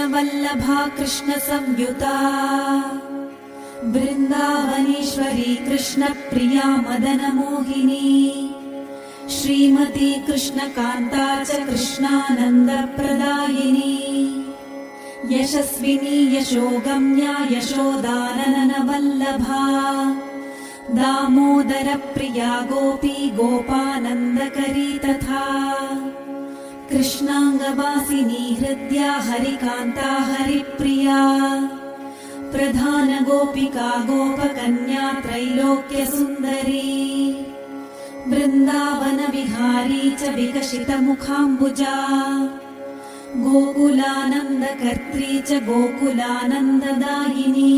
कृष्णवल्लभा कृष्णसंयुता वृन्दावनेश्वरी कृष्णप्रिया मदनमोहिनी श्रीमती कृष्णकान्ता च कृष्णानन्दप्रदायिनी यशस्विनी यशोगम्या यशोदाननवल्लभा दामोदरप्रिया गोपी गोपानन्दकरी तथा कृष्णाङ्गवासिनी हृद्या हरिकान्ता हरिप्रिया प्रधानगोपिका गोपकन्या त्रैलोक्यसुन्दरी वृन्दावनविहारी च विकसितमुखाम्बुजा गोकुलानन्दकर्त्री च गोकुलानन्ददायिनी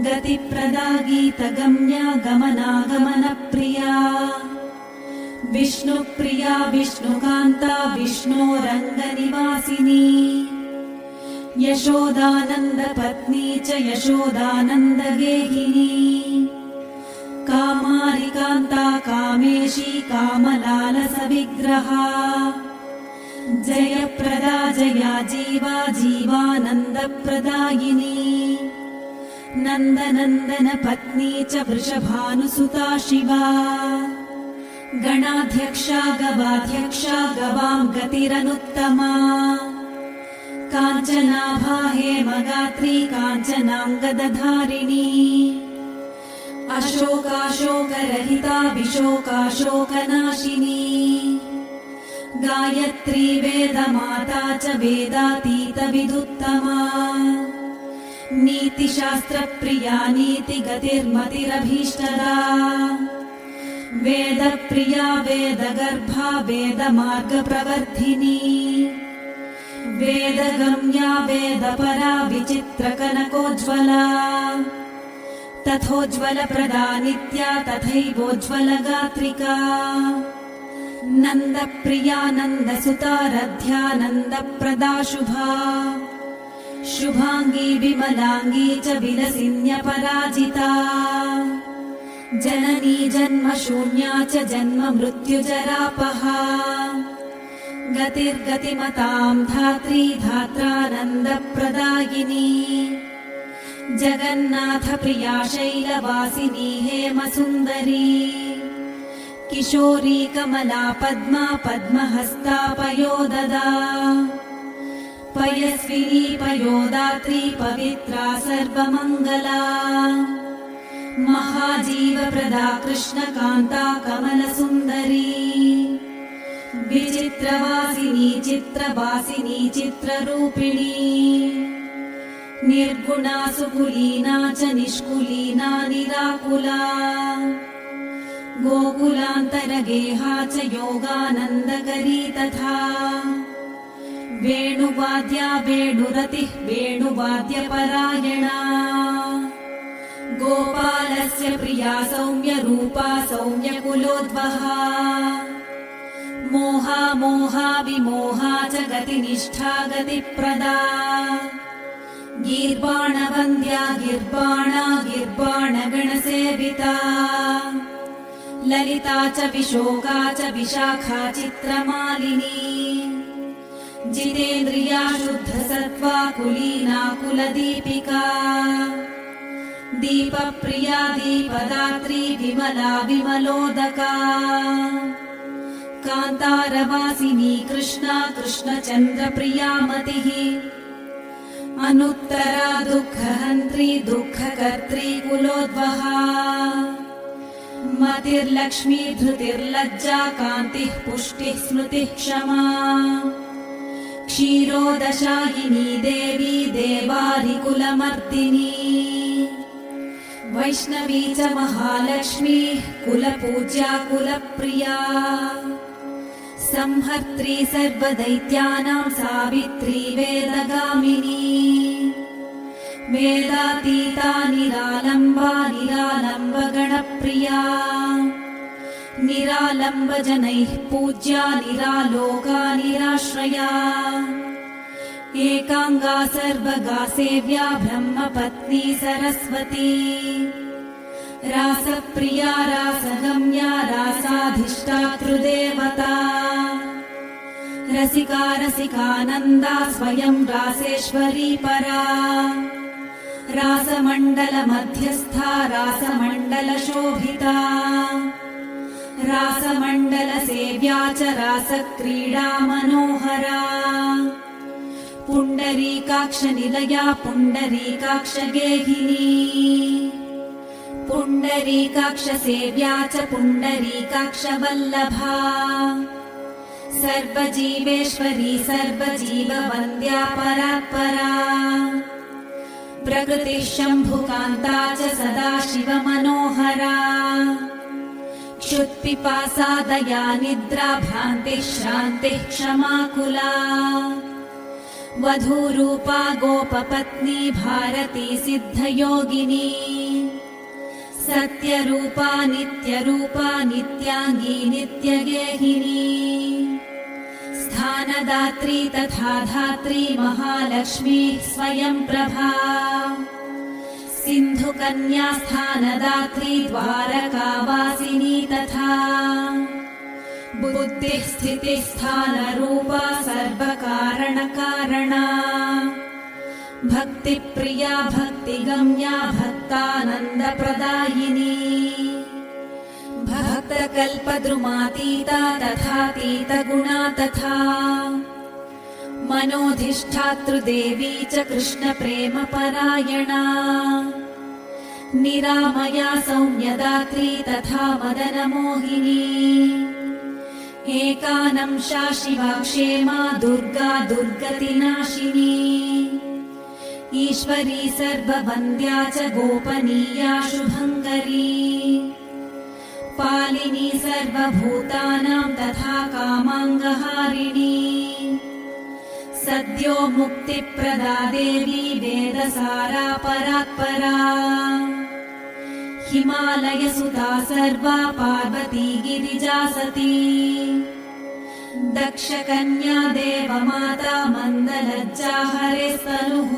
गतिप्रदा गीतगम्या गमनागमनप्रिया विष्णुप्रिया विष्णुकान्ता विष्णोरङ्गनिवासिनी यशोदानन्दपत्नी च यशोदानन्दगेहिनी कामारिकान्ता कामेशी कामलालसविग्रहा जयप्रदा जया जीवा जीवानन्दप्रदायिनी नन्दनन्दनपत्नी च वृषभानुसुता शिवा गणाध्यक्षा गवाध्यक्षा गवां गतिरनुत्तमा काञ्चनाभा हेमगात्री काञ्चनाङ्गदधारिणी अशोकाशोकरहिता विशोकाशोकनाशिनी गायत्री वेदमाता च वेदातीतविदुत्तमा नीतिशास्त्रप्रिया नीतिगतिर्मतिरभीष्टदा वेदप्रिया वेदगर्भा वेदमार्गप्रवर्धिनी वेदगम्या वेदपरा विचित्रकनकोज्ज्वला तथोज्ज्वलप्रदा नित्या तथैवोज्ज्वलगात्रिका नन्दप्रिया नन्दसुता रध्यानन्दप्रदा शुभा शुभांगी विमलांगी च विलसिन्यपराजिता जननी जन्मशून्या च जन्म मृत्युजरापहा गतिर्गतिमतां धात्री धात्रानन्दप्रदायिनी जगन्नाथप्रिया शैलवासिनी हेमसुन्दरी किशोरी कमला पद्मा पद्महस्ता पयोददा पयस्विनी पयोदात्री पवित्रा सर्वमङ्गला महाजीवप्रदा कृष्णकान्ता कमलसुन्दरी विचित्रवासिनी चित्रवासिनी चित्ररूपिणी निर्गुणा सुकुलीना च निष्कुलीना निराकुला गोकुलान्तरगेहा च योगानन्दकरी तथा वेणुवाद्या वेणुरतिः वेणुवाद्यपरायणा गोपालस्य प्रिया सौम्यरूपा सौम्यकुलोद्वहा मोहा मोहा विमोहा च गतिनिष्ठा गतिप्रदा गीर्वाणवन्द्या गिर्वाणा गिर्वाणगणसेविता ललिता च विशोका च विशाखा चित्रमालिनी जितेन्द्रिया शुद्धसत्त्वा कुलीना कुलदीपिका दीपप्रिया दीपदात्री विमला विमलोदका कान्तारवासिनी कृष्णा कृष्णचन्द्रप्रिया मतिः अनुत्तरा दुःखहन्त्री दुःखकर्त्री कुलोद्वहा मतिर्लक्ष्मी धृतिर्लज्जा कान्तिः पुष्टिः स्मृतिः क्षमा क्षीरोदशायिनी देवी देवारिकुलमर्दिनी वैष्णवी च महालक्ष्मी कुलपूज्या कुलप्रिया संहर्त्री सर्वदैत्यानां सावित्री वेदगामिनी वेदातीता निरालम्बा निरालम्बगणप्रिया निरालम्बजनैः पूज्या निरालोका निराश्रया एकांगा सर्वगा सेव्या ब्रह्मपत्नी सरस्वती रासप्रिया रासगम्या रासाधिष्ठातृदेवता रसिका रसिकानन्दा स्वयं रासेश्वरी परा रासमण्डलमध्यस्था रासमण्डलशोभिता रासमण्डलसेव्या च रासक्रीडा मनोहरा पुण्डरीकाक्षनिलया पुण्डरीकाक्षगेहिनी पुण्डरीकाक्षसेव्या च पुण्डरीकाक्षवल्लभा सर्वजीवेश्वरी सर्वजीववन्द्या परात्परा प्रकृतिः शम्भुकान्ता च सदाशिवमनोहरा क्षुत्पिपासा दया निद्रा भ्रान्तिः श्रान्तिः क्षमाकुला वधूरूपा गोपपत्नी भारती सिद्धयोगिनी सत्यरूपा नित्याङ्गी नित्यगेहिनी स्थानदात्री तथा धात्री महालक्ष्मी स्वयं प्रभा सिन्धुकन्या स्थानदात्री द्वारकावासिनी तथा बुद्धिः स्थितिः स्थानरूपा सर्वकारणकारणा भक्तिप्रिया भक्तिगम्या भक्तानन्दप्रदायिनी भक्तकल्पद्रुमातीता तथातीतगुणा तथा मनोधिष्ठातृदेवी च कृष्णप्रेमपरायणा निरामया सौम्यदात्री तथा मदनमोहिनी एकानंशा शिवा क्षेमा दुर्गा दुर्गतिनाशिनी ईश्वरी सर्ववन्द्या च गोपनीया शुभङ्करी पालिनी सर्वभूतानां तथा कामाङ्गहारिणी सद्यो मुक्तिप्रदा देवी वेदसारा परात्परा हिमालयसुता सर्वा पार्वती गिरिजा सती दक्षकन्या देवमाता मन्दलज्जा हरेस्तनुः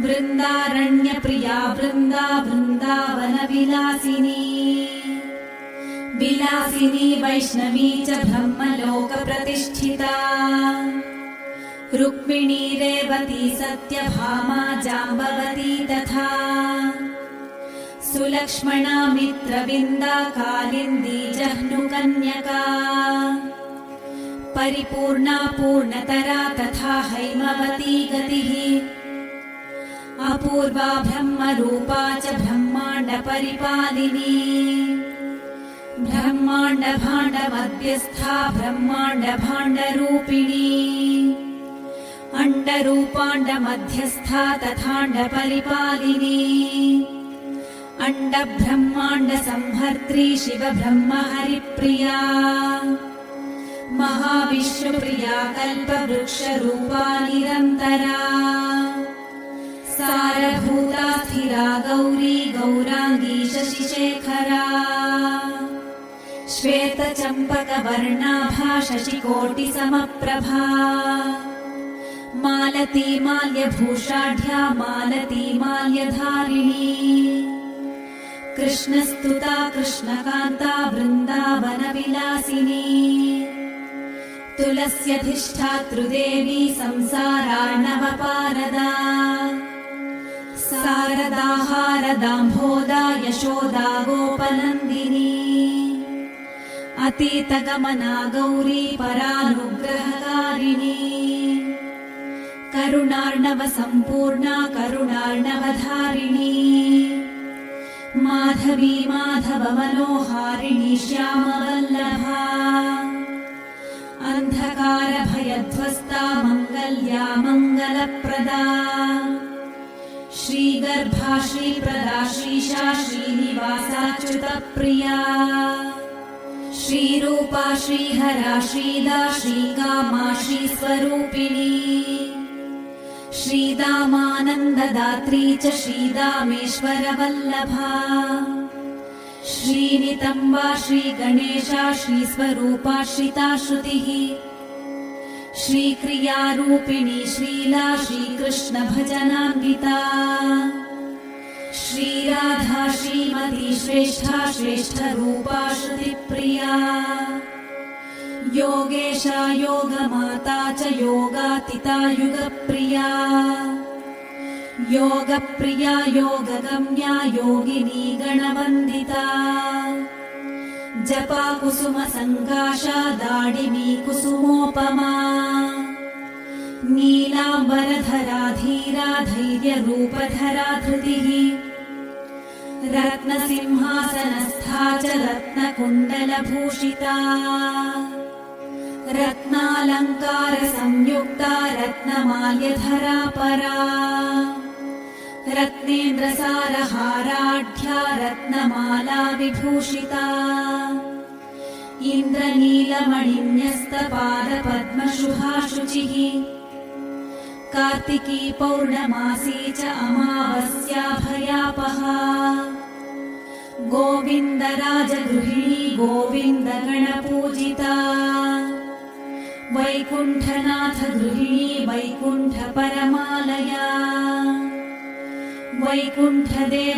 वृन्दारण्यप्रिया वृन्दावनविलासिनी विलासिनी वैष्णवी च ब्रह्मलोकप्रतिष्ठिता रुक्मिणी रेवती सत्यभामा जाम्बवती तथा सुलक्ष्मणा मित्रविन्दा कालिन्दी जह्नुकन्यका परिपूर्णा पूर्णतरा तथा हैमवती गतिः अपूर्वा ब्रह्मरूपा च ब्रह्माण्डपरिपालिनी ब्रह्माण्डभाण्डमध्यस्था ब्रह्माण्डभाण्डरूपिणी अण्डरूपाण्डमध्यस्था तथाण्डपरिपालिनी अण्डब्रह्माण्डसंहर्त्री शिवब्रह्महरिप्रिया महाविष्णुप्रिया कल्पवृक्षरूपा निरन्तरा सारभूता स्थिरा गौरी गौराङ्गी शशिशेखरा श्वेतचम्पकवर्णाभा शशिकोटिसमप्रभा मालती माल्यभूषाढ्या मालती माल्यधारिणी कृष्णस्तुता कृष्णकान्ता वृन्दावनविलासिनी तुलस्यधिष्ठातृदेवी संसारार्णवपारदा शारदाहारदाम्भोदा यशोदा गोपनन्दिनी अतीतगमना गौरी परानुग्रहकारिणी करुणार्णव सम्पूर्णा करुणार्णवधारिणी माधवी माधव मनोहारिणी श्यामवल्लभा अन्धकारभयध्वस्ता मङ्गल्या मङ्गलप्रदा श्रीगर्भा श्रीप्रदा श्रीशा श्रीनिवासाच्युतप्रिया श्रीरूपा श्रीहरा श्रीदा श्रीकामा श्रीस्वरूपिणी श्रीदामानन्ददात्री च श्रीदामेश्वरवल्लभा श्रीनितम्बा श्रीगणेशा श्रीस्वरूपा श्रिताश्रुतिः श्रीक्रियारूपिणी श्रीला श्रीकृष्णभजनान्विता श्रीराधा श्रीमती श्रेष्ठा श्रेष्ठरूपा श्रुतिप्रिया योगेशा योगमाता च योगातिता युगप्रिया योगप्रिया योगगम्या योगिनी गणवन्दिता जपा कुसुमसङ्काशा दाडिमी कुसुमोपमा नीलाम्बरधरा धीरा धैर्यरूपधरा धृतिः रत्नसिंहासनस्था च रत्नकुण्डलभूषिता रत्नालङ्कारसंयुक्ता रत्नमाल्यधरा परा रत्नेन्द्रसारहाराढ्या रत्नमाला विभूषिता इन्द्रनीलमणिन्यस्तपादपद्मशुभाशुचिः कार्तिकी पौर्णमासी च अमावस्याभयापहा गोविन्दराजगृहिणी गोविन्दगणपूजिता वैकुण्ठनाथगृहिणी वैकुण्ठपरमालया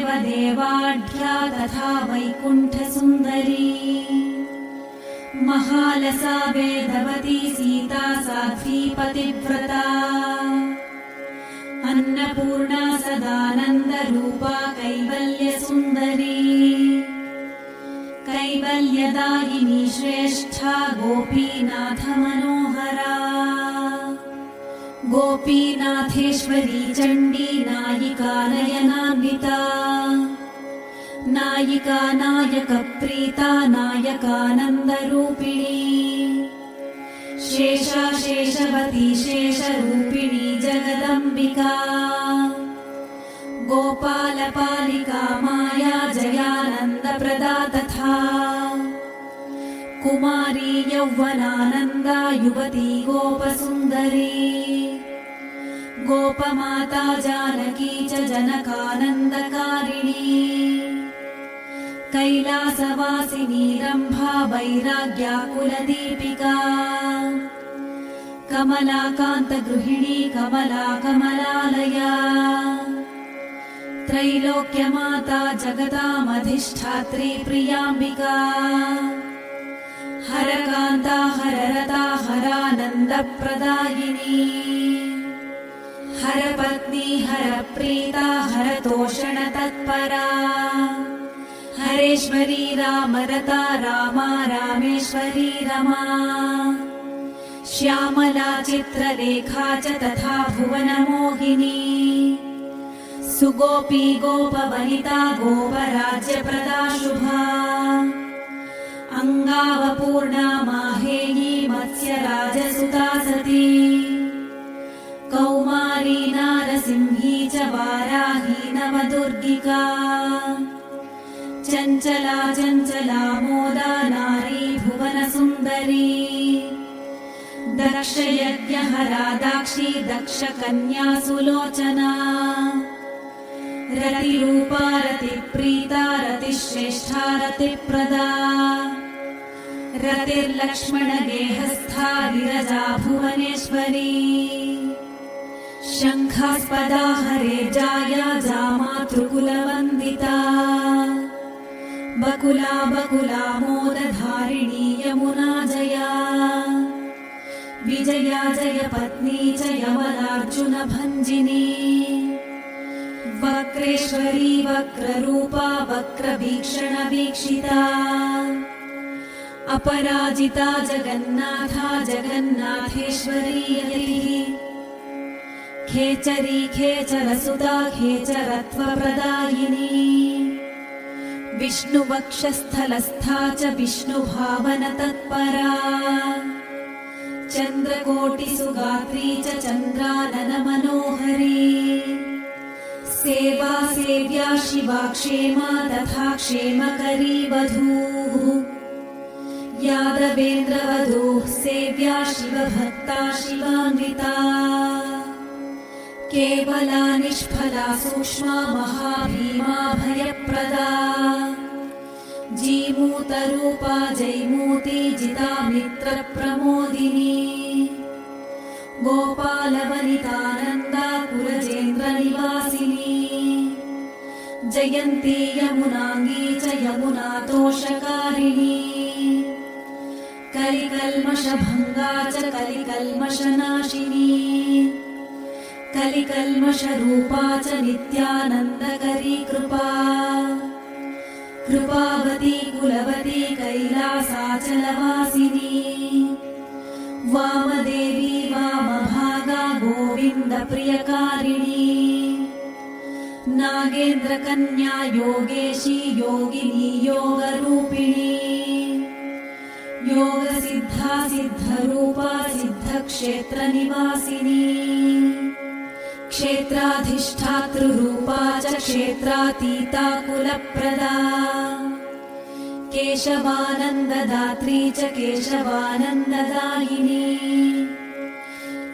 वैकुण्ठदेवदेवाढ्या तथा वैकुण्ठसुन्दरी महालसा वेदवती सीता साध्वी पतिव्रता अन्नपूर्णा सदानन्दरूपा कैवल्यसुन्दरी कैवल्यदायिनी श्रेष्ठा गोपीनाथमनोहरा गोपीनाथेश्वरी चण्डी नायिका नयनान्विता नायिका नायकप्रीता नायकानन्दरूपिणी शेषा शेषवती शेषरूपिणी जगदम्बिका गोपालपालिका माया जयानन्दप्रदा तथा कुमारी यौवनानन्दा युवती गोपसुन्दरी गोपमाता जानकी च जनकानन्दकारिणी कैलासवासिनी रम्भा वैराग्याकुलदीपिका कमलाकान्तगृहिणी कमला कमलालया त्रैलोक्यमाता जगतामधिष्ठात्री प्रियाम्बिका हरकान्ता हररता हरानन्दप्रदायिनी हरपत्नी हरप्रीता हरतोषणतत्परा हरेश्वरी रामरता रामा रामेश्वरी रमा श्यामला चित्रलेखा च तथा भुवनमोहिनी सुगोपी गोपवनिता गोपराज्यप्रदा शुभा अङ्गावपूर्णा माहेयी मत्स्यराजसुता सती कौमारी नारसिंही च वाराही नवदुर्गिका चञ्चला चञ्चला मोदा नारी भुवनसुन्दरी दक्षयज्ञहरा दाक्षी दक्षकन्या सुलोचना रतिरूपा रतिप्रीता रतिश्रेष्ठा रतिप्रदा रतिर्लक्ष्मणगेहस्था विरजा भुवनेश्वरी शङ्खास्पदा हरेर्जाया जामातृकुलवन्दिता बकुला बकुला मोदधारिणी यमुना जया विजया जयपत्नी च यमलार्जुनभञ्जिनी वक्रेश्वरी वक्ररूपा वक्रवीक्षणवीक्षिता अपराजिता जगन्नाथा जगन्नाथेश्वरी यतिः खेचरी खेचरसुता खेचरत्वप्रदायिनी विष्णुवक्षस्थलस्था च विष्णुभावनतत्परा चन्द्रकोटिसुगात्री च चन्द्राननमनोहरी सेवा सेव्या शिवा क्षेमा तथा क्षेमकरी वधूः यादवेन्द्रवधूः सेव्या शिवभक्ता शिवान्विता केवला निष्फला सूक्ष्मा महाभीमा भयप्रदा जीमूतरूपा जैमूती जिता मित्रप्रमोदिनी गोपालवनितानन्दा कुलजेन्द्रनिवासिनी जयन्ती यमुनाङ्गी च यमुनातोषकारिणी कलिकल्मषभङ्गा च कलिकल्मषनाशिनी कलिकल्मषरूपा च नित्यानन्दकरी कृपा कृपावती कुलवती कैलासाचलवासिनी वामदेवी वामभागा गोविन्दप्रियकारिणी नागेन्द्रकन्या योगेशी योगिनी योगरूपिणी योगसिद्धा सिद्धरूपा सिद्धक्षेत्रनिवासिनी क्षेत्राधिष्ठातृरूपा च क्षेत्रातीता कुलप्रदा केशवानन्ददात्री च केशवानन्ददायिनी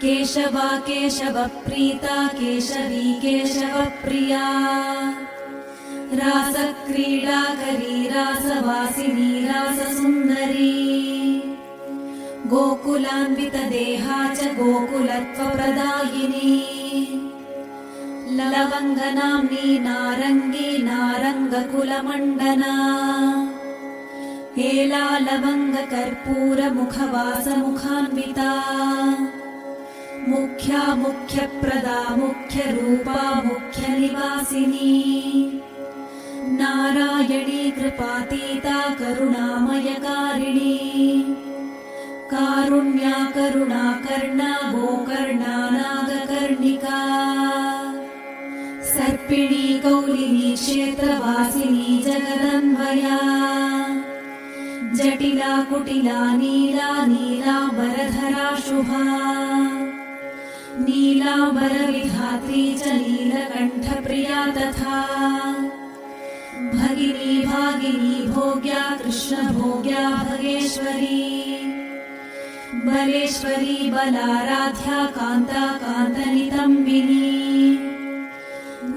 केशवा केशवप्रीता केशवी केशवप्रिया रासक्रीडाकरी रासवासिनी राससुन्दरी गोकुलान्वितदेहा च गोकुलत्वप्रदायिनी लवङ्गनाम्नी नारङ्गी नारङ्गकुलमण्डना हेला लवङ्गकर्पूरमुखवासमुखान्विता मुख्या मुख्यप्रदा मुख्यरूपा मुख्यनिवासिनी नारायणी कृपातीता करुणामयकारिणी कारुण्या करुणाकर्णा गोकर्णा नागकर्णिका सर्पिणी कौलिनी क्षेत्रवासिनी जगदन्वया जटिला कुटिला नीला नीलाम्बरधरा शुभा नीलाम्बरविधात्री च नीलकण्ठप्रिया तथा भगिनी भागिनी भोग्या कृष्णभोग्या भगेश्वरी बलेश्वरी बलाराध्या कान्ता कान्तनितम्बिनी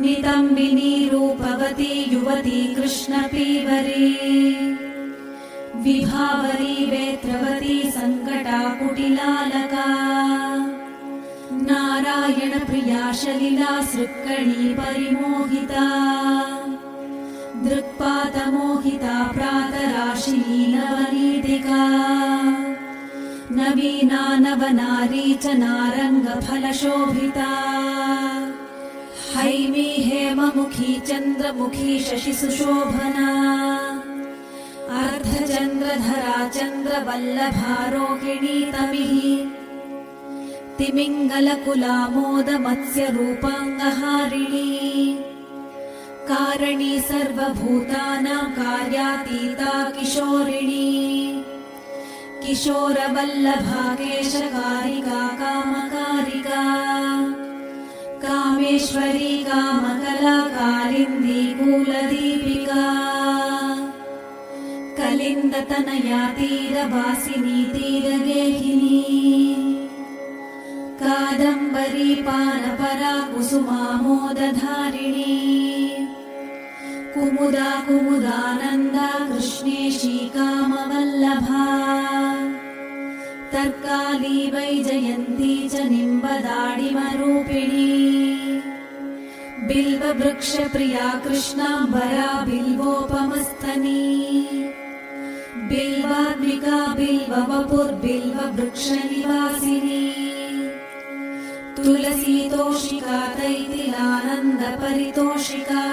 नितम्बिनी रूपवती युवती कृष्णपीवरी विभावरी वेत्रवती सङ्कटाकुटिलालका नारायणप्रिया शलिला सृक्कणी परिमोहिता दृक्पातमोहिता प्रातराशिनी नवनीतिका नवीना नवनारी च नारङ्गफलशोभिता हैमी हेममुखी चन्द्रमुखी शशिसुशोभना अर्धचन्द्रधरा चन्द्रवल्लभारोहिणी तमिः तिमिङ्गलकुलामोदमत्स्यरूपाङ्गहारिणी कारिणी सर्वभूतानां कार्यातीता किशोरिणी किशोरवल्लभा केशकारिका कामकारिका कामेश्वरी कामकला कालिन्दी कूलदीपिका कलिन्दतनया तीरवासिनी तीरगेहिनी कादम्बरी पानपरा कुसुमामोदधारिणी कुमुदा कुमुदानन्दा कृष्णेशी कामवल्लभा तर्काली वैजयन्ती च निम्बदाडिमरूपिणी बिल्ववृक्षप्रिया कृष्णाम्बरा बिल्वोपमस्तनी बिल्वात्मिका बिल्ववपुर्बिल्ववृक्षनिवासिनी तुलसीतोषिका तैतिलानन्दपरितोषिका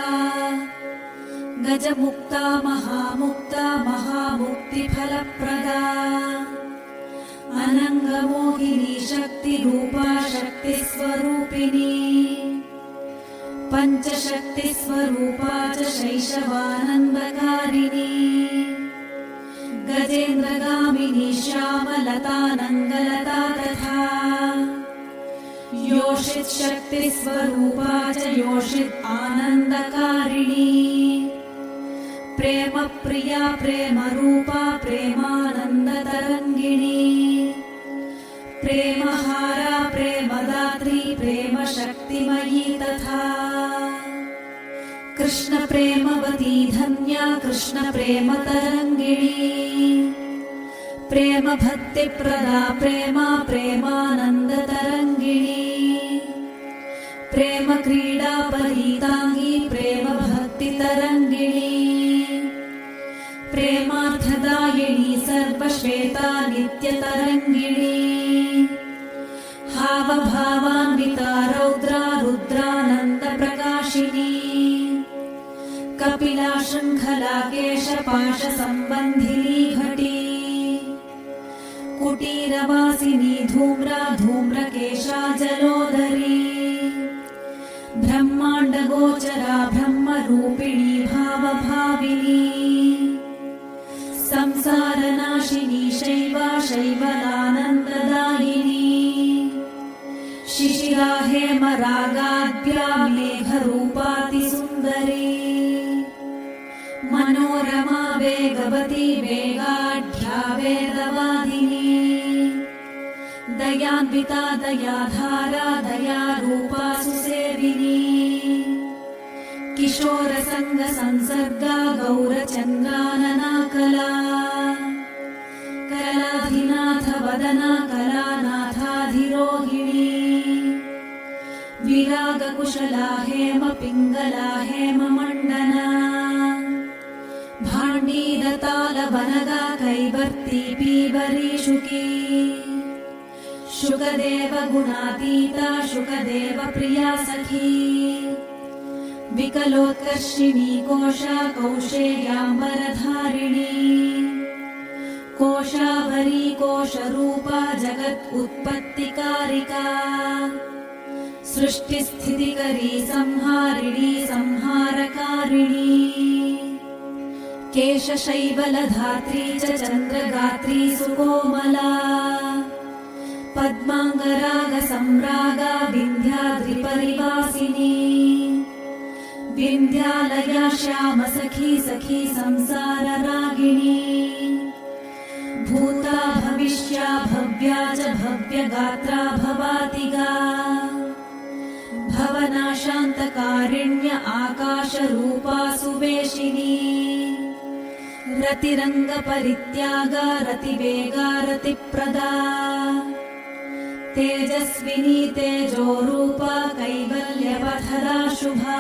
गजमुक्ता महामुक्ता महामुक्तिफलप्रदा अनङ्गमोहिनी शक्तिरूपा शक्तिस्वरूपिणी पञ्चशक्तिस्वरूपा च शैशवानन्दकारिणी गजेन्द्रगामिनी श्यामलतानन्दलता तथा योषित् शक्तिस्वरूपा च योषित् आनन्दकारिणी प्रेमप्रिया प्रेमरूपा प्रेमानन्दतरङ्गिणी प्रेमहारा प्रेमदात्री प्रेमशक्तिमयी तथा कृष्णप्रेमवती धन्या कृष्णप्रेमतरङ्गिणी प्रेमभक्तिप्रदा प्रेमा प्रेमानन्दतरङ्गिणी प्रेमक्रीडापरीताङ्गी प्रेमभक्तितरङ्गिणी प्रेमार्थदा सर्वकात्यायिनी सर्वश्वेता नित्यतरङ्गिणी हावभावान्विता रौद्रा रुद्रानन्दप्रकाशिनी कपिला शृङ्खला केशपाशसम्बन्धिनी घटी कुटीरवासिनी धूम्रा धूम्रकेशा जलोदरी ब्रह्माण्डगोचरा ब्रह्मरूपिणी भावभाविनी संसारनाशिनी शैवा शैवलानन्ददायिनी शिशिरा हेमरागाद्या मेघरूपातिसुन्दरी मनोरमा वेगवती वेगाढ्या वेदवादिनी दयान्विता दयाधारा दयारूपा सुसेविनी किशोरसङ्गसंसर्गा गौरचन्द्रानना कला कलाधिनाथ वदना कलानाथाधिरोहिणी विरागकुशला हेम पिङ्गला हेममण्डना भाण्डीदतालवनगा कैवर्ती पीवरीशुकी शुकदेव गुणातीता शुकदेव प्रिया सखी विकलोत्कर्षिणी कोशा कौशेयाम्बरधारिणी कोशावरी कोशरूपा जगत् उत्पत्तिकारिका सृष्टिस्थितिकरी संहारिणी संहारकारिणी केशशैवलधात्री च चन्द्रगात्री सुकोमला पद्माङ्गरागसम्रागा विन्ध्याद्रिपरिवासिनी विन्ध्यालया श्यामसखी सखी संसाररागिणी भूता भविष्या भव्या च भव्यगात्रा भवातिगा भवनाशान्तकारिण्य आकाशरूपा सुवेशिनी रतिरङ्गपरित्यागा रतिवेगा रतिप्रदा तेजस्विनी तेजोरूपा कैवल्यपथदा शुभा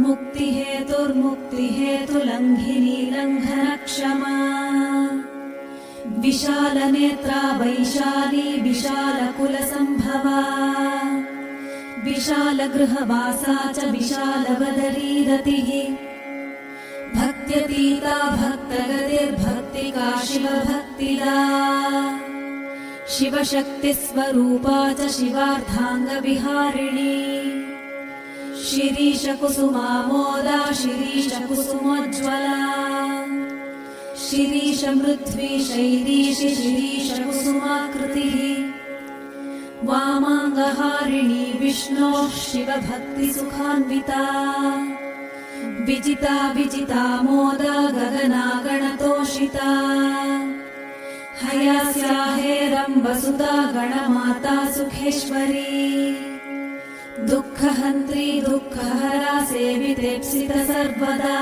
मुक्तिहेतुर्मुक्तिहेतुलङ्घिनी लङ्घनक्षमा विशालनेत्रा वैशाली विशालकुलसम्भवा विशालगृहवासा च विशालवदरी रतिः भक्त्यतीता भक्तगतिर्भक्तिका शिवभक्तिदा शिवशक्तिस्वरूपा च शिवार्धाङ्गविहारिणी शिरीशकुसुमामोदा शिरीशकुसुमोज्ज्वला शिरीशमृद्वी शैरीशि शिरीशकुसुमाकृतिः वामाङ्गहारिणी विष्णोः शिवभक्तिसुखान्विता विजिता विजितामोदा गगनागणतोषिता हयास्या हेरम्बसुता गणमाता सुखेश्वरी दुःखहन्त्री दुःखहरा सेवितेप्सित सर्वदा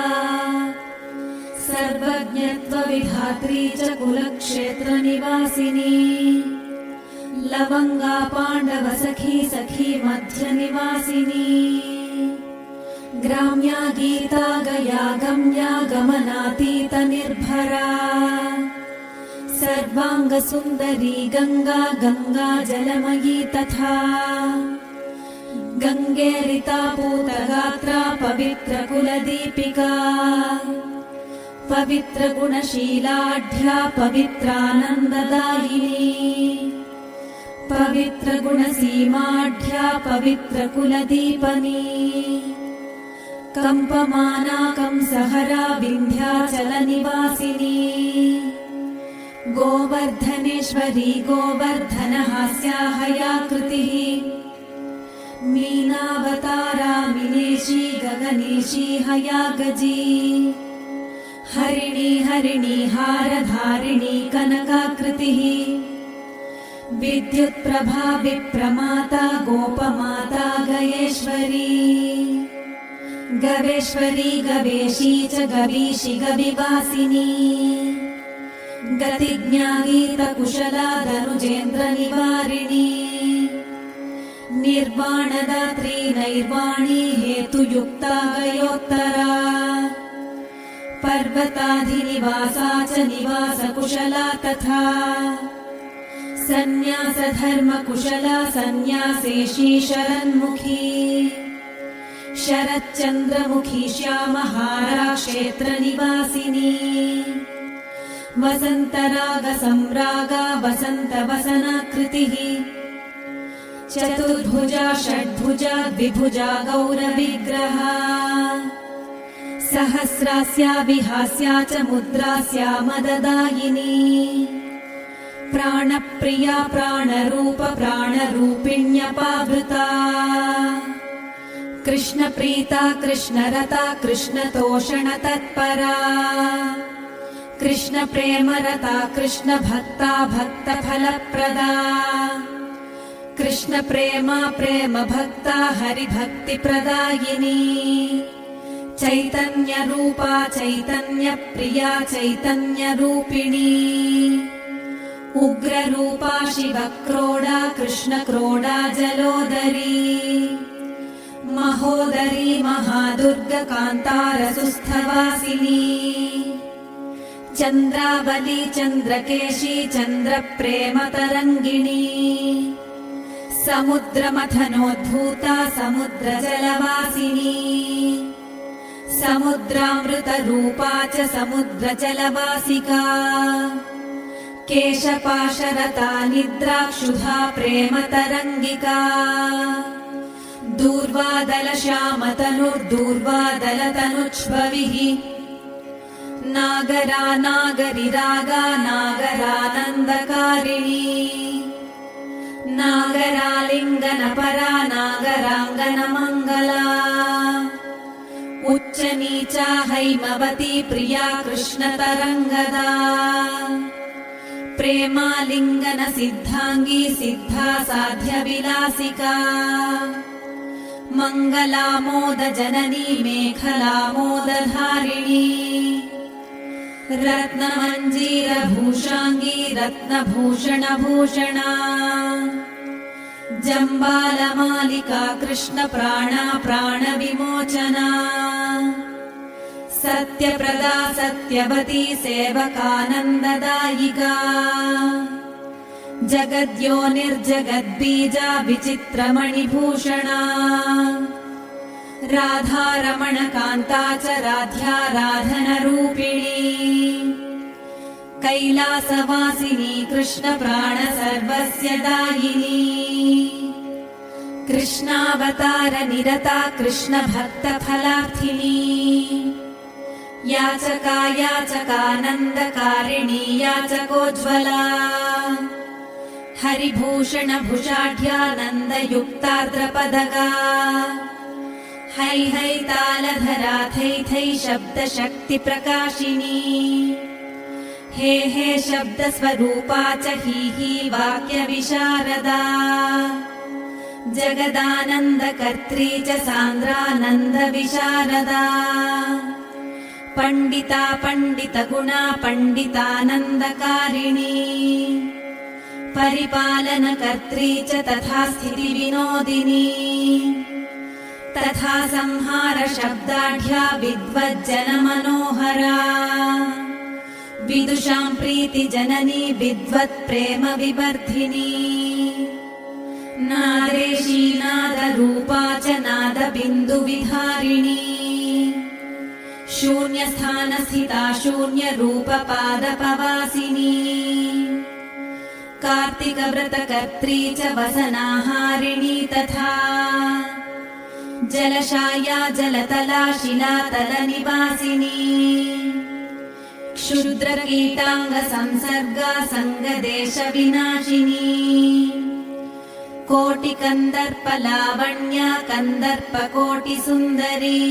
सर्वज्ञत्वविधात्री च कुलक्षेत्रनिवासिनी लवङ्गा पाण्डवसखी सखी मध्यनिवासिनी ग्राम्या गीता गया गम्या गमनातीतनिर्भरा सर्वाङ्गसुन्दरी गङ्गा गङ्गा जलमयी तथा गङ्गेरिता पूतगात्रा पवित्रकुलदीपिका पवित्रगुणशीलाढ्या पवित्रानन्ददायिनी पवित्रगुणसीमाढ्या पवित्रकुलदीपनी कम्पमाना कंसहरा विन्ध्याचलनिवासिनी गोवर्धनेश्वरी गोवर्धनहास्या हयाकृतिः मीनावतारा मिनेशी गगनेशी हयागजी हरिणी हरिणी हारधारिणी कनकाकृतिः विद्युत्प्रभा विप्रमाता गोपमाता गयेश्वरी गवेश्वरी गवेशी च गवीषि गविवासिनी गतिज्ञागीतकुशला धनुजेन्द्रनिवारिणी निर्वाणदात्री नैर्वाणी हेतुयुक्ता गयोत्तरा पर्वताधिनिवासा च निवासकुशला तथा सन्न्यासधर्मकुशला सन्न्यासेशी शरन्मुखी शरच्चन्द्रमुखी श्यामहारा क्षेत्रनिवासिनी वसन्तरागसम्रागा वसन्तवसनाकृतिः चतुर्भुजा षड्भुजा द्विभुजा गौरविग्रहा सहस्रास्या विहास्या च मुद्रास्या मददायिनी प्राणप्रिया प्राणरूप प्राणरूपिण्यपावृता कृष्णप्रीता कृष्णरता कृष्णतोषणतत्परा कृष्णप्रेमरता कृष्णभक्ता भक्तफलप्रदा कृष्णप्रेमा प्रेमभक्ता हरिभक्तिप्रदायिनी चैतन्यरूपा चैतन्यप्रिया चैतन्यरूपिणी उग्ररूपा शिवक्रोडा कृष्णक्रोडा जलोदरी महोदरी महादुर्गकान्तारसुस्थवासिनी चन्द्रावली चन्द्रकेशी चन्द्रप्रेमतरङ्गिणी समुद्रमथनोद्भूता समुद्रजलवासिनी समुद्रामृतरूपा च समुद्रजलवासिका केशपाशरता निद्राक्षुधा प्रेमतरङ्गिका दूर्वादलश्यामतनुर्दूर्वादलतनुच्छ्वविः नागरा नागरिरागा नागरानन्दकारिणी नागरालिङ्गनपरा नागराङ्गनमङ्गला उच्चनीचा हैमवती प्रिया कृष्णतरङ्गदा प्रेमालिङ्गन सिद्धाङ्गी सिद्धा साध्यविलासिका मङ्गलामोद जननी मेखलामोदधारिणी रत्नमञ्जीरभूषाङ्गी रत्नभूषणभूषणा जम्बालमालिका कृष्णप्राणा प्राणविमोचना सत्यप्रदा सत्यवती सेवकानन्ददायिका जगद्योनिर्जगद्बीजा विचित्रमणिभूषणा राधारमणकान्ता च राध्याराधनरूपिणी कैलासवासिनी कृष्णप्राण सर्वस्य दायिनी कृष्णावतार निरता कृष्णभक्तफलार्थिनी याचका याचकानन्दकारिणी याचकोज्ज्वला हरिभूषणभुषाढ्यानन्दयुक्तार्द्रपदगा है है तालधरा थै थै शब्दशक्तिप्रकाशिनी हे हे शब्दस्वरूपा च ही वाक्यविशारदा जगदानन्दकर्त्री च सान्द्रानन्दविशारदा पण्डिता पण्डितगुणा पण्डितानन्दकारिणी परिपालनकर्त्री च तथा स्थितिविनोदिनी तथा संहारशब्दाढ्या विद्वज्जनमनोहरा विदुषां प्रीतिजननी विद्वत्प्रेमविवर्धिनी नादेशी नादरूपा च नादबिन्दुविधारिणी शून्यस्थानस्थिता शून्यरूपपादपवासिनी कार्तिकव्रतकर्त्री च वसनाहारिणी तथा जलशाया जलतला शिलातलनिवासिनी क्षुद्रकीटाङ्गसंसर्गा सङ्गदेशविनाशिनी कोटिकन्दर्पलावण्या कन्दर्पकोटिसुन्दरी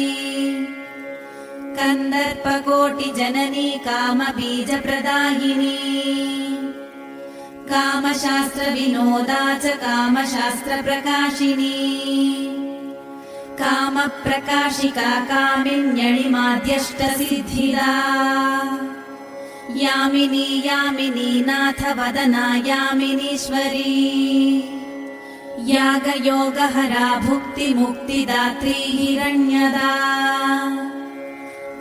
कन्दर्पकोटिजननी कामबीजप्रदायिनी कामशास्त्रविनोदा च कामशास्त्रप्रकाशिनी कामप्रकाशिका कामिन्यणिमाद्यष्टसिद्धिदा यामिनी यामिनी नाथ वदना यामिनीश्वरी यागयोगहरा भुक्तिमुक्तिदात्री हिरण्यदा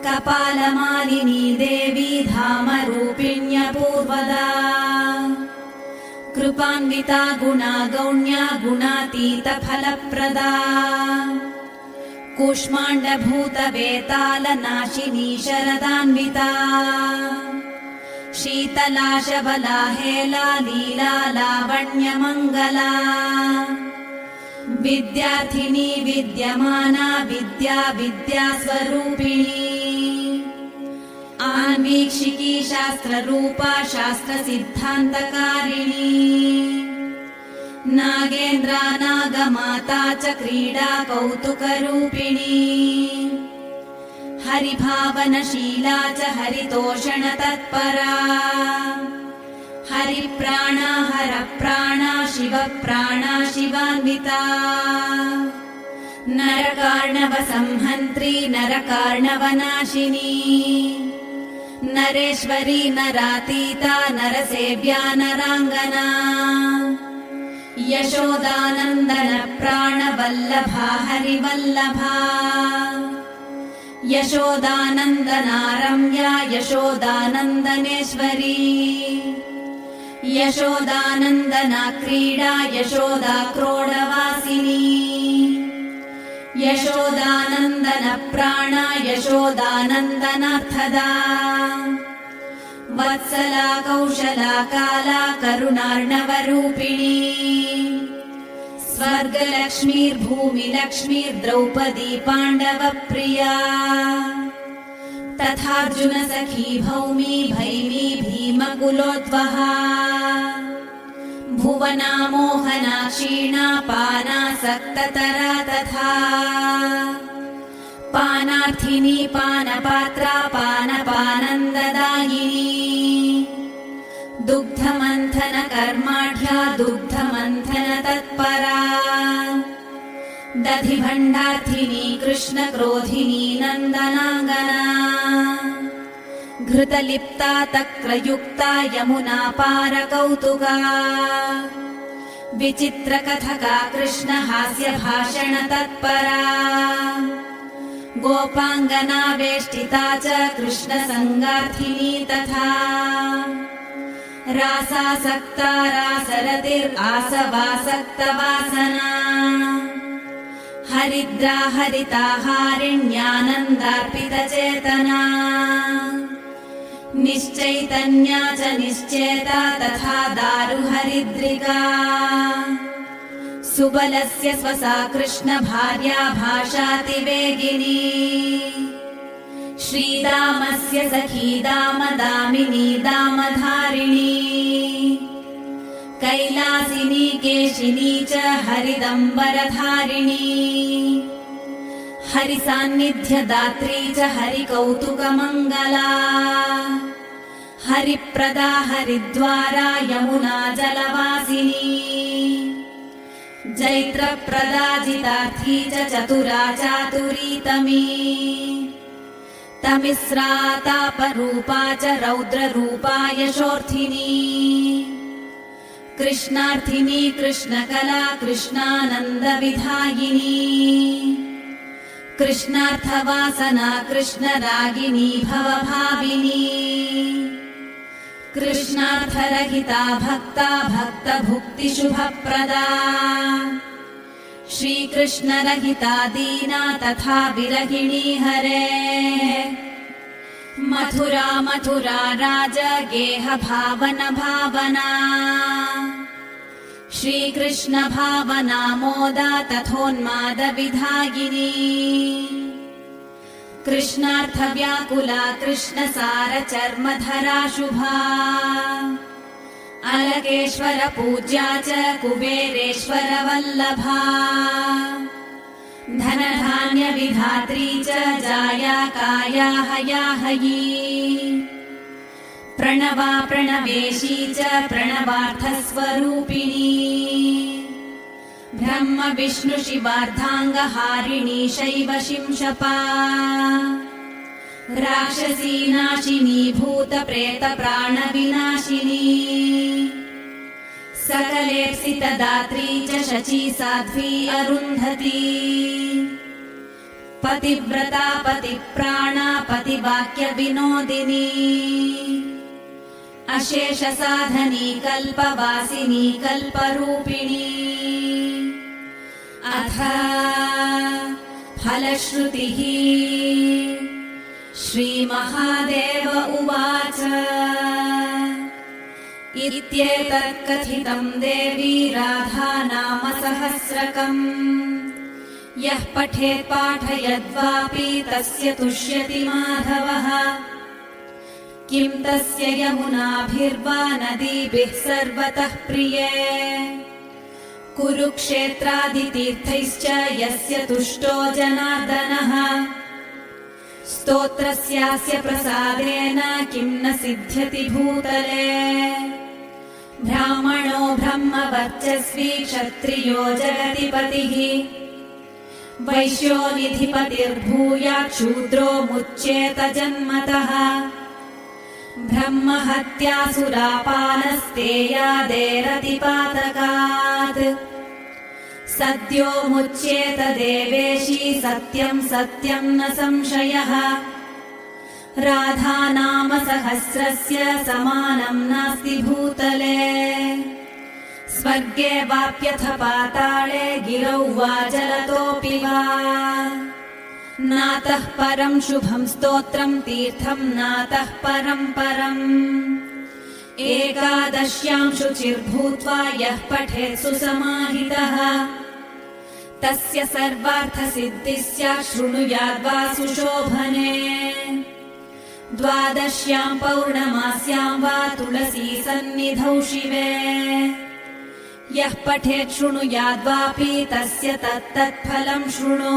कपालमालिनी देवी धामरूपिण्यपूर्वदा कृपान्विता गुणा गौण्या गुणातीतफलप्रदा कूष्माण्डभूतवेतालनाशिनी शरदान्विता शीतला शबला हेला लीला लावण्यमङ्गला विद्यार्थिनी विद्यमाना विद्या विद्यास्वरूपिणी आन्वीक्षिकी शास्त्ररूपा शास्त्रसिद्धान्तकारिणी नागेन्द्रा नागमाता च क्रीडा कौतुकरूपिणी हरिभावनशीला च हरितोषणतत्परा हरिप्राणा हरप्राणा शिवप्राणा शिवान्विता नरकार्णवसंहन्त्री नरकार्णवनाशिनी नरेश्वरी नरातीता नरसेव्या नराङ्गना यशोदानन्दन प्राणवल्लभा हरिवल्लभा यशोदानन्दना रम्या यशोदानन्दनेश्वरी यशोदानन्दना क्रीडा यशोदा क्रोडवासिनी यशोदानन्दन प्राणा यशोदानन्दनार्थदा वत्सला कौशला काला करुणार्णवरूपिणी स्वर्गलक्ष्मीर्भूमिलक्ष्मीर्द्रौपदी पाण्डवप्रिया तथार्जुन सखी भौमी भैमी भीमकुलोद्वहा भुवना मोहना क्षीणा पानासक्ततरा तथा पानार्थिनी पानपात्रा पानपानन्ददायिनी दुग्धमन्थन कर्माढ्या दुग्धमन्थन तत्परा दधिभण्डार्थिनी कृष्णक्रोधिनी नन्दनाङ्गना घृतलिप्ता तक्रयुक्ता यमुना पारकौतुका विचित्रकथका कृष्णहास्यभाषण तत्परा गोपाङ्गना वेष्टिता च कृष्णसङ्गार्थिनी तथा रासासक्ता रासरतिरासवासक्तवासना हरिद्रा हरिताहारिण्यानन्दार्पितचेतना निश्चैतन्या च निश्चेता तथा दारुहरिद्रिका सुबलस्य स्वसा कृष्णभार्या भाषातिवेगिनी श्रीदामस्य सखी दामदामिनी दामधारिणी कैलासिनी केशिनी च हरिदम्बरधारिणी हरिसान्निध्यदात्री च हरिकौतुकमङ्गला हरिप्रदा हरिद्वारा यमुना जलवासिनी जैत्रप्रदा जितार्थी च चतुरा चातुरीतमी तमिस्रा तापरूपा च रौद्ररूपा यशोर्थिनी कृष्णार्थिनी कृष्णकला कृष्णानन्दविधायिनी कृष्णार्थवासना कृष्णरागिनी भवभाविनी कृष्णार्थरहिता भक्ता भक्तभुक्तिशुभप्रदा श्रीकृष्णरहिता दीना तथा विरहिणी हरे मथुरा मथुरा राज गेह भावन भावना श्रीकृष्ण भावना मोदा तथोन्माद विधायिनी कृष्णार्थ व्याकुला कृष्णसार चर्मधरा शुभा अलकेश्वर पूज्या च कुबेरेश्वर वल्लभा धनधान्य विधात्री च जाया काया हया हयी प्रणवा प्रणवेशी च प्रणवार्थस्वरूपिणी ब्रह्म विष्णु शिवार्धाङ्गहारिणी शैव शिंशपा राक्षसी नाशिनी भूत प्रेत प्राण विनाशिनी सकलेप्सितदात्री च शची साध्वी अरुन्धती पतिव्रता पतिप्राणा पतिवाक्यविनोदिनी अशेषसाधनी कल्पवासिनी कल्परूपिणी अथ फलश्रुतिः श्रीमहादेव उवाच इत्येतत् कथितं देवी राधा नाम सहस्रकम् यः पठेत् पाठयद्वापि तस्य तुष्यति माधवः किं तस्य यमुनाभिर्वा नदीभिः सर्वतः प्रिये कुरुक्षेत्रादितीर्थैश्च यस्य तुष्टो जनार्दनः स्तोत्रस्यास्य प्रसादेन किं न सिद्ध्यति भूतले ब्राह्मणो ब्रह्मवर्चस्वी क्षत्रियो जगतिपतिः वैश्यो निधिपतिर्भूयात् शूद्रो मुच्येत जन्मतः ब्रह्महत्यासुरापानस्तेयादेरतिपातकात् सद्यो मुच्येत देवेशी सत्यं सत्यं न संशयः राधा नाम सहस्रस्य समानं नास्ति भूतले स्वर्गे वाप्यथ पाताळे गिरौ वा जलतोऽपि वा नातः परं शुभं स्तोत्रं तीर्थं नातः परं परम् एकादश्यां शुचिर्भूत्वा यः पठेत् सुसमाहितः तस्य सर्वार्थसिद्धिः स्यात् शृणुयाद्वा सुशोभने द्वादश्यां पौर्णमास्यां वा तुलसी सन्निधौ शिवे यः पठेत् शृणुयाद्वापि तस्य तत्तत्फलं शृणु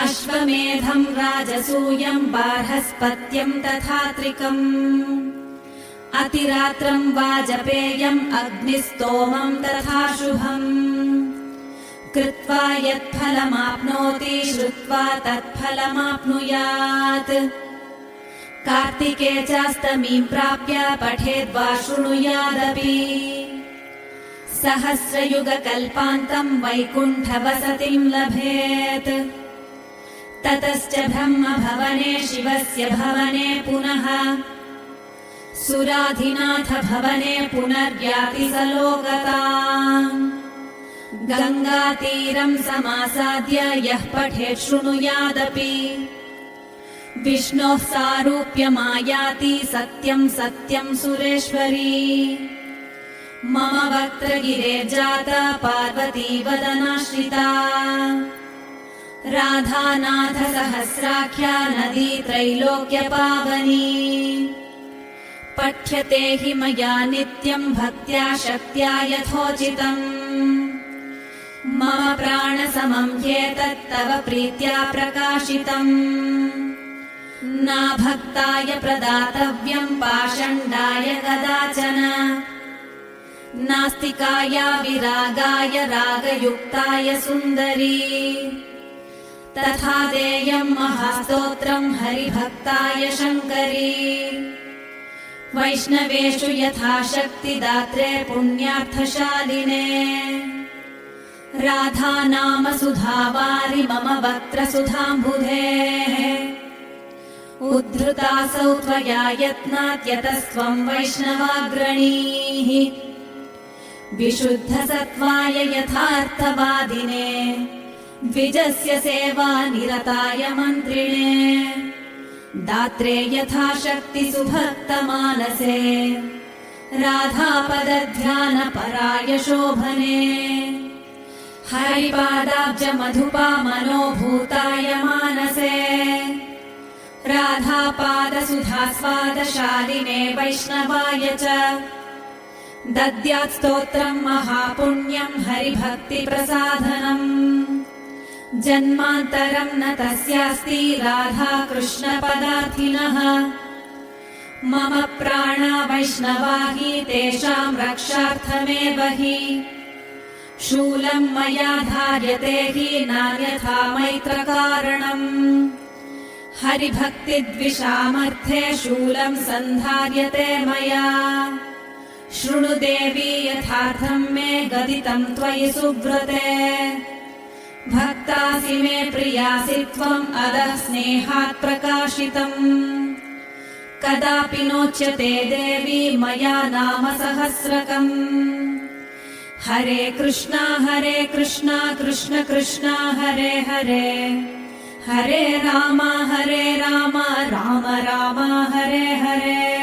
अश्वमेधं राजसूयं बार्हस्पत्यं तथात्रिकम् अतिरात्रं वाजपेयम् अग्निस्तोमं तथा शुभम् कृत्वा यत्फलमाप्नोति श्रुत्वा तत्फलमाप्नुयात् कार्तिके चास्तमीं प्राप्य पठेद्वा शृणुयादपि सहस्रयुगकल्पान्तं वैकुण्ठवसतिं लभेत् ततश्च ब्रह्मभवने शिवस्य भवने पुनः सुराधिनाथ भवने पुनर्याति स लोकताम् गङ्गातीरं समासाद्य यः पठेत् शृणुयादपि विष्णोः सारूप्यमायाति सत्यं सत्यं सुरेश्वरी मम वक्त्रगिरे जाता पार्वती वदनाश्रिता राधानाथ सहस्राख्या नदी त्रैलोक्यपावनी पठ्यते हि मया नित्यं भक्त्या शक्त्या यथोचितम् मम प्राणसमं ह्येतत् तव प्रीत्या प्रकाशितम् नाभक्ताय प्रदातव्यं पाषण्डाय कदाचन नास्तिकाय विरागाय रागयुक्ताय सुन्दरी तथा देयं महास्तोत्रं हरिभक्ताय शङ्करी वैष्णवेषु यथाशक्ति दात्रे पुण्यार्थशालिने राधा नाम सुधावारि मम वक्त्रसुधाम्बुधेः उद्धृतासौ त्वया यत्नात् यतस्त्वं वैष्णवाग्रणीः विशुद्धसत्त्वाय यथार्थवादिने द्विजस्य सेवा निरताय मन्त्रिणे दात्रे यथाशक्ति सुभक्तमानसे राधापदध्यानपराय शोभने हरिपादाब्ज मधुपा मनोभूताय मानसे राधापादसुधास्वादशालिने वैष्णवाय च दद्यात् स्तोत्रं महापुण्यं हरिभक्तिप्रसाधनम् जन्मान्तरं न तस्यास्ति राधा कृष्णपदार्थिनः मम प्राणा वैष्णवा हि तेषां रक्षार्थमेव हि शूलं मया धार्यते हि नान्यथा मैत्रकारणम् हरिभक्तिद्विषामर्थे शूलं सन्धार्यते मया शृणु देवी यथार्थं मे गदितं त्वयि सुव्रते भक्तासि मे प्रियासि त्वम् अधः स्नेहात् प्रकाशितम् कदापि नोच्यते देवी मया नाम सहस्रकम् हरे कृष्णा कृष्ण कृष्ण हरे हरे हरे राम राम राम हरे हरे